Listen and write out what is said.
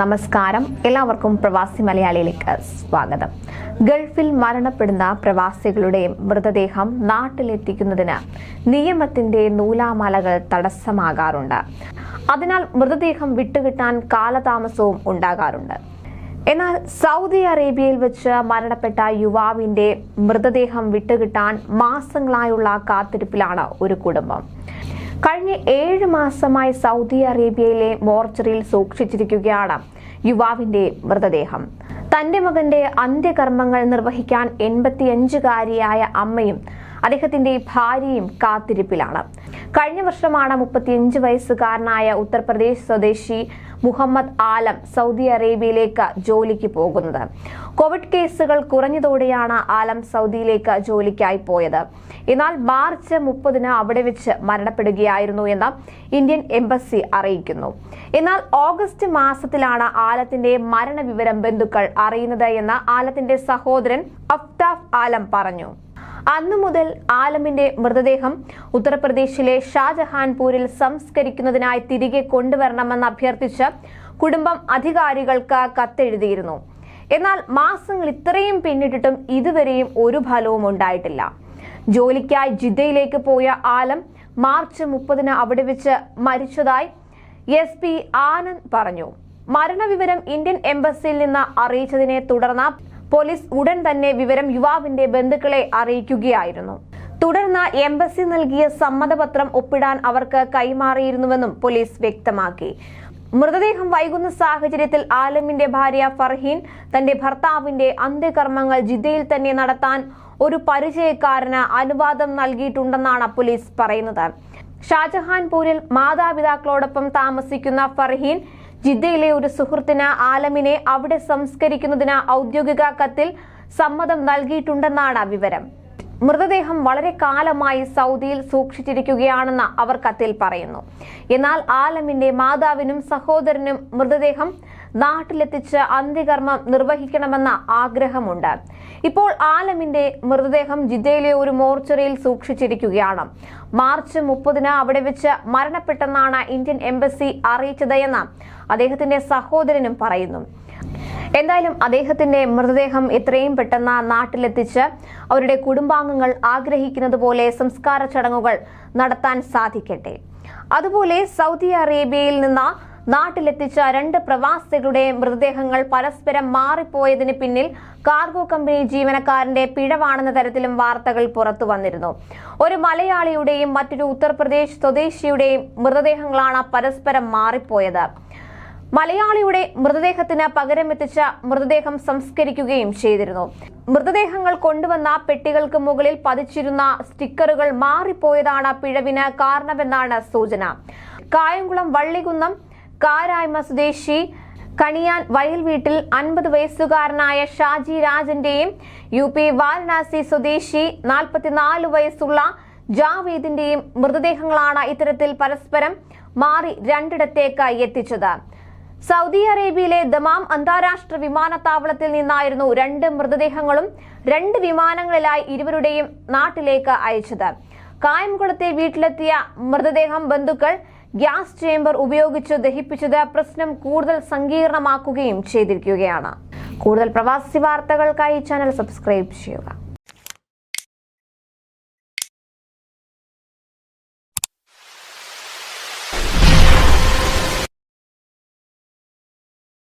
നമസ്കാരം, എല്ലാവർക്കും പ്രവാസി മലയാളിയിലേക്ക് സ്വാഗതം. ഗൾഫിൽ മരണപ്പെടുന്ന പ്രവാസികളുടെ മൃതദേഹം നാട്ടിലെത്തിക്കുന്നതിന് നിയമത്തിന്റെ നൂലാമാലകൾ തടസ്സമാകാറുണ്ട്. അതിനാൽ മൃതദേഹം വിട്ടുകിട്ടാൻ കാലതാമസവും ഉണ്ടാകാറുണ്ട്. എന്നാൽ സൗദി അറേബ്യയിൽ വെച്ച് മരണപ്പെട്ട യുവാവിന്റെ മൃതദേഹം വിട്ടുകിട്ടാൻ മാസങ്ങളായുള്ള കാത്തിരിപ്പിലാണ് ഒരു കുടുംബം. കഴിഞ്ഞ 7 മാസമായി സൗദി അറേബ്യയിലെ മോർച്ചറിയിൽ സൂക്ഷിച്ചിരിക്കുകയാണ് യുവാവിന്റെ മൃതദേഹം. തന്റെ മകന്റെ അന്ത്യകർമ്മങ്ങൾ നിർവഹിക്കാൻ 85-കാരിയായ അമ്മയും അദ്ദേഹത്തിന്റെ ഭാര്യയും കാത്തിരിപ്പിലാണ്. കഴിഞ്ഞ വർഷമാണ് 35 വയസ്സുകാരനായ ഉത്തർപ്രദേശ് സ്വദേശി മുഹമ്മദ് ആലം സൗദി അറേബ്യയിലേക്ക് ജോലിക്ക് പോകുന്നത്. കോവിഡ് കേസുകൾ കുറഞ്ഞതോടെയാണ് ആലം സൗദിയിലേക്ക് ജോലിക്കായി പോയത്. എന്നാൽ മാർച്ച് 30-ന് അവിടെ വെച്ച് മരണപ്പെടുകയായിരുന്നു എന്ന് ഇന്ത്യൻ എംബസി അറിയിക്കുന്നു. എന്നാൽ ഓഗസ്റ്റ് മാസത്തിലാണ് ആലത്തിന്റെ മരണവിവരം ബന്ധുക്കൾ അറിയുന്നത് എന്ന് ആലത്തിന്റെ സഹോദരൻ അഫ്താഫ് ആലം പറഞ്ഞു. അന്നു മുതൽ ആലമിന്റെ മൃതദേഹം ഉത്തർപ്രദേശിലെ ഷാജഹാൻപൂരിൽ സംസ്കരിക്കുന്നതിനായി തിരികെ കൊണ്ടുവരണമെന്ന് അഭ്യർത്ഥിച്ച് കുടുംബം അധികാരികൾക്ക് കത്തെഴുതിയിരുന്നു. എന്നാൽ മാസങ്ങൾ ഇത്രയും പിന്നിട്ടിട്ടും ഇതുവരെയും ഒരു ഫലവും ഉണ്ടായിട്ടില്ല. ജോലിക്കായി ജിദ്ദയിലേക്ക് പോയ ആലം മാർച്ച് 30-ന് അവിടെ വെച്ച് മരിച്ചതായി SP ആനന്ദ് പറഞ്ഞു. മരണവിവരം ഇന്ത്യൻ എംബസിയിൽ നിന്ന് അറിയിച്ചതിനെ തുടർന്ന് പോലീസ് ഉടൻ തന്നെ വിവരം യുവാവിന്റെ ബന്ധുക്കളെ അറിയിക്കുകയായിരുന്നു. തുടർന്ന് എംബസി നൽകിയ സമ്മതപത്രം ഒപ്പിടാൻ അവർക്ക് കൈമാറിയിരുന്നുവെന്നും പോലീസ് വ്യക്തമാക്കി. മൃതദേഹം വൈകുന്ന സാഹചര്യത്തിൽ ആലമിന്റെ ഭാര്യ ഫർഹീൻ തന്റെ ഭർത്താവിന്റെ അന്ത്യകർമ്മങ്ങൾ ജിദ്ദയിൽ തന്നെ നടത്താൻ ഒരു പരിചയക്കാരന് അനുവാദം നൽകിയിട്ടുണ്ടെന്നാണ് പോലീസ് പറയുന്നത്. ഷാജഹാൻപൂരിൽ മാതാപിതാക്കളോടൊപ്പം താമസിക്കുന്ന ഫർഹീൻ ജിദ്ദയിലെ ഒരു സുഹൃത്തിന് ആലമിനെ അവിടെ സംസ്കരിക്കുന്നതിന് ഔദ്യോഗിക കത്തിൽ സമ്മതം നൽകിയിട്ടുണ്ടെന്നാണ് വിവരം. മൃതദേഹം വളരെ കാലമായി സൗദിയിൽ സൂക്ഷിച്ചിരിക്കുകയാണെന്ന് അവർ കത്തിൽ പറയുന്നു. എന്നാൽ ആലമിന്റെ മാതാവിനും സഹോദരനും മൃതദേഹം നാട്ടിലെത്തിച്ച് അന്ത്യകർമ്മം നിർവഹിക്കണമെന്ന ആഗ്രഹമുണ്ട്. ഇപ്പോൾ ആലമിന്റെ മൃതദേഹം ജിദ്ദയിലെ ഒരു മോർച്ചറിയിൽ സൂക്ഷിച്ചിരിക്കുകയാണ്. മാർച്ച് 30-ന് അവിടെ വെച്ച് മരണപ്പെട്ടെന്നാണ് ഇന്ത്യൻ എംബസി അറിയിച്ചത് എന്ന് അദ്ദേഹത്തിന്റെ സഹോദരനും പറയുന്നു. എന്തായാലും അദ്ദേഹത്തിന്റെ മൃതദേഹം എത്രയും പെട്ടെന്ന് നാട്ടിലെത്തിച്ച് അവരുടെ കുടുംബാംഗങ്ങൾ ആഗ്രഹിക്കുന്നത് പോലെ സംസ്കാര ചടങ്ങുകൾ നടത്താൻ സാധിക്കട്ടെ. അതുപോലെ സൗദി അറേബ്യയിൽ നിന്ന് നാട്ടിലെത്തിച്ച 2 പ്രവാസികളുടെ മൃതദേഹങ്ങൾ പരസ്പരം മാറിപ്പോയതിന് പിന്നിൽ കാർഗോ കമ്പനി ജീവനക്കാരന്റെ പിഴവാണെന്ന തരത്തിലും വാർത്തകൾ പുറത്തു വന്നിരുന്നു. ഒരു മലയാളിയുടെയും മറ്റൊരു ഉത്തർപ്രദേശ് സ്വദേശിയുടെയും മൃതദേഹങ്ങളാണ് പരസ്പരം മാറിപ്പോയത്. മലയാളിയുടെ മൃതദേഹത്തിന് പകരമെത്തിച്ച മൃതദേഹം സംസ്കരിക്കുകയും ചെയ്തിരുന്നു. മൃതദേഹങ്ങൾ കൊണ്ടുവന്ന പെട്ടികൾക്ക് മുകളിൽ പതിച്ചിരുന്ന സ്റ്റിക്കറുകൾ മാറിപ്പോയതാണ് പിഴവിന് കാരണമെന്നാണ് സൂചന. കായംകുളം വള്ളികുന്നം കാരായ്മ സ്വദേശി കണിയാൻ വയൽ വീട്ടിൽ 50 വയസ്സുകാരനായ ഷാജി രാജന്റെയും UP വാരണാസി സ്വദേശി 44 വയസ്സുള്ള ജാവേദിന്റെയും മൃതദേഹങ്ങളാണ് ഇത്തരത്തിൽ പരസ്പരം മാറി 2ഇടത്തേക്ക് എത്തിച്ചത്. സൗദി അറേബ്യയിലെ ദമാം അന്താരാഷ്ട്ര വിമാനത്താവളത്തിൽ നിന്നായിരുന്നു 2 മൃതദേഹങ്ങളും 2 വിമാനങ്ങളിലായി ഇരുവരുടെയും നാട്ടിലേക്ക് അയച്ചത്. കായംകുളത്തെ വീട്ടിലെത്തിയ മൃതദേഹം ബന്ധുക്കൾ ഗ്യാസ് ചേംബർ ഉപയോഗിച്ച് ദഹിപ്പിച്ചത് പ്രശ്നം കൂടുതൽ സങ്കീർണമാക്കുകയും ചെയ്തിരിക്കുകയാണ്. കൂടുതൽ പ്രവാസി വാർത്തകൾക്കായി ചാനൽ സബ്സ്ക്രൈബ് ചെയ്യുക.